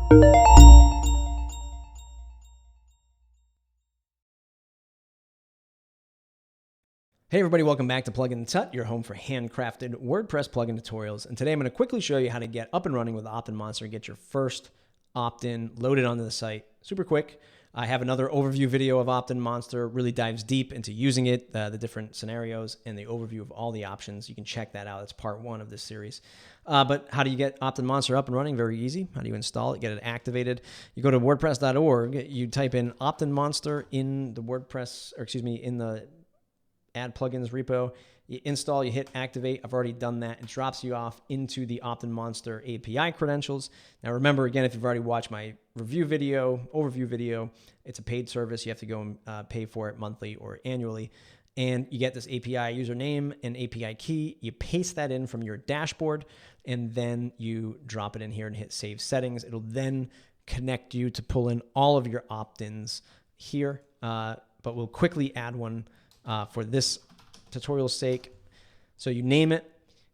Hey everybody, welcome back to Plugin Tut, your home for handcrafted WordPress plugin tutorials. And today I'm going to quickly show you how to get up and running with OptinMonster and get your first opt-in loaded onto the site. Super quick. I have another overview video of OptinMonster, really dives deep into using it, the different scenarios, and the overview of all the options. You can check that out. It's part one of this series. But how do you get OptinMonster up and running? Very easy. How do you install it, get it activated? You go to wordpress.org, you type in OptinMonster in the WordPress, or excuse me, in the add plugins repo, you install, you hit activate. I've already done that. It drops you off into the OptinMonster API credentials. Now remember, again, if you've already watched my review video, overview video, it's a paid service. You have to go and pay for it monthly or annually. And you get this API username and API key. You paste that in from your dashboard, and then you drop it in here and hit save settings. It'll then connect you to pull in all of your opt-ins here, but we'll quickly add one for this tutorial's sake. So you name it,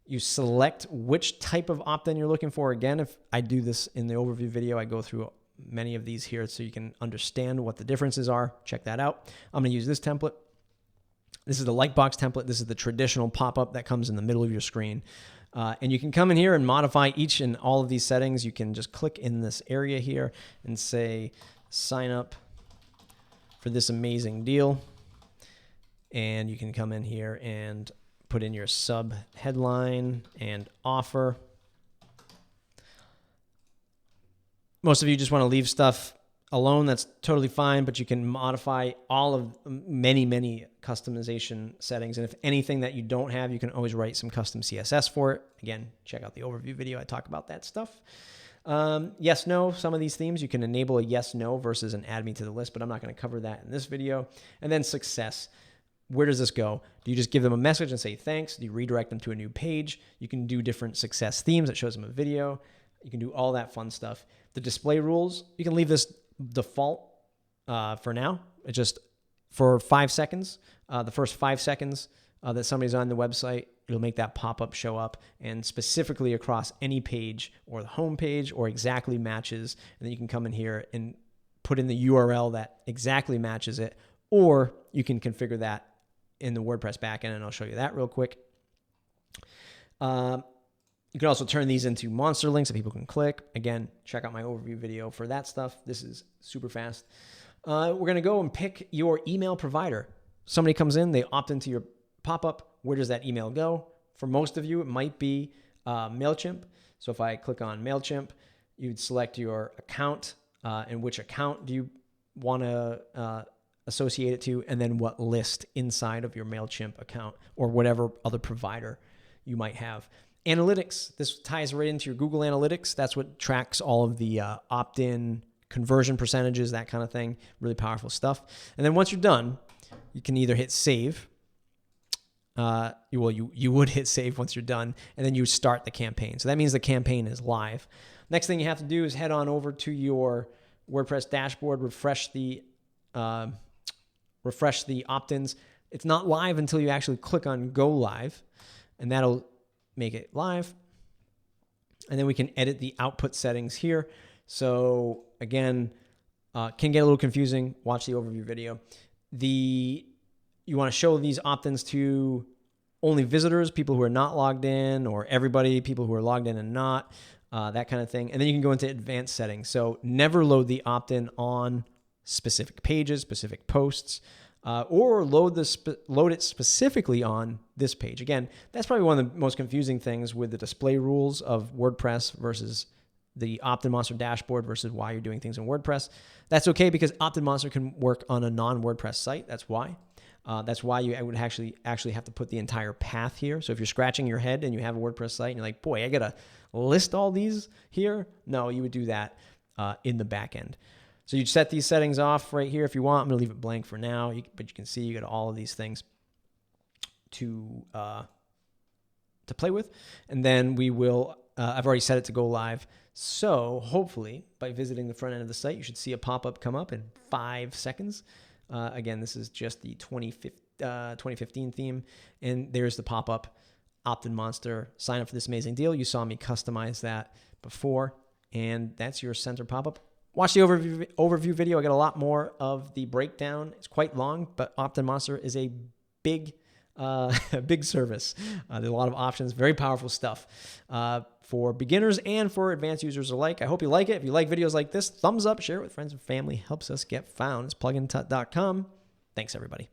you select which type of opt-in you're looking for. Again, if I do this in the overview video, I go through many of these here so you can understand what the differences are. Check that out. I'm going to use this template. This is the Lightbox template. This is the traditional pop-up that comes in the middle of your screen. And you can come in here and modify each and all of these settings. You can just click in this area here and say, sign up for this amazing deal. And you can come in here and put in your sub headline and offer. Most of you just want to leave stuff alone. That's totally fine, but you can modify all of many customization settings. And if anything that you don't have, you can always write some custom CSS for it. Again, check out the overview video. I talk about that stuff. Yes, no, some of these themes, you can enable a yes, no versus an add me to the list, but I'm not going to cover that in this video. And then success. Where does this go? Do you just give them a message and say thanks? Do you redirect them to a new page? You can do different success themes that shows them a video. You can do all that fun stuff. The display rules, you can leave this default for now. It's just for 5 seconds. The first 5 seconds that somebody's on the website, it'll make that pop-up show up, and specifically across any page or the home page or exactly matches. And then you can come in here and put in the URL that exactly matches it, or you can configure that in the WordPress backend, and I'll show you that real quick. You can also turn these into monster links that people can click. Again, check out my overview video for that stuff. This is super fast. We're going to go and pick your email provider. Somebody comes in, they opt into your pop-up. Where does that email go? For most of you, it might be MailChimp. So if I click on MailChimp, you'd select your account and which account do you want to associate it to, and then what list inside of your MailChimp account or whatever other provider you might have. Analytics, this ties right into your Google Analytics. That's what tracks all of the opt-in conversion percentages, that kind of thing. Really powerful stuff. And then once you're done, you can either hit save. You would hit save once you're done, and then you start the campaign. So that means the campaign is live. Next thing you have to do is head on over to your WordPress dashboard, refresh the opt-ins. It's not live until you actually click on go live, and that'll make it live. And then we can edit the output settings here. So again, can get a little confusing. Watch the overview video. You want to show these opt-ins to only visitors, people who are not logged in, or everybody, people who are logged in and not, that kind of thing. And then you can go into advanced settings. So never load the opt-in on specific pages, specific posts, or load it specifically on this page. Again, that's probably one of the most confusing things with the display rules of WordPress versus the OptinMonster dashboard versus why you're doing things in WordPress. That's okay because OptinMonster can work on a non-WordPress site. That's why. That's why you would actually have to put the entire path here. So if you're scratching your head and you have a WordPress site and you're like, boy, I got to list all these here. No, you would do that in the back end. So you'd set these settings off right here if you want. I'm going to leave it blank for now, but you can see you got all of these things to play with. And then we will, I've already set it to go live. So hopefully by visiting the front end of the site, you should see a pop-up come up in 5 seconds. Again, this is just the 2015 theme. And there's the pop-up OptinMonster. Sign up for this amazing deal. You saw me customize that before. And that's your center pop-up. Watch the overview video. I got a lot more of the breakdown. It's quite long, but OptinMonster is a big service. There's a lot of options, very powerful stuff for beginners and for advanced users alike. I hope you like it. If you like videos like this, thumbs up, share it with friends and family. Helps us get found. It's plugintut.com. Thanks, everybody.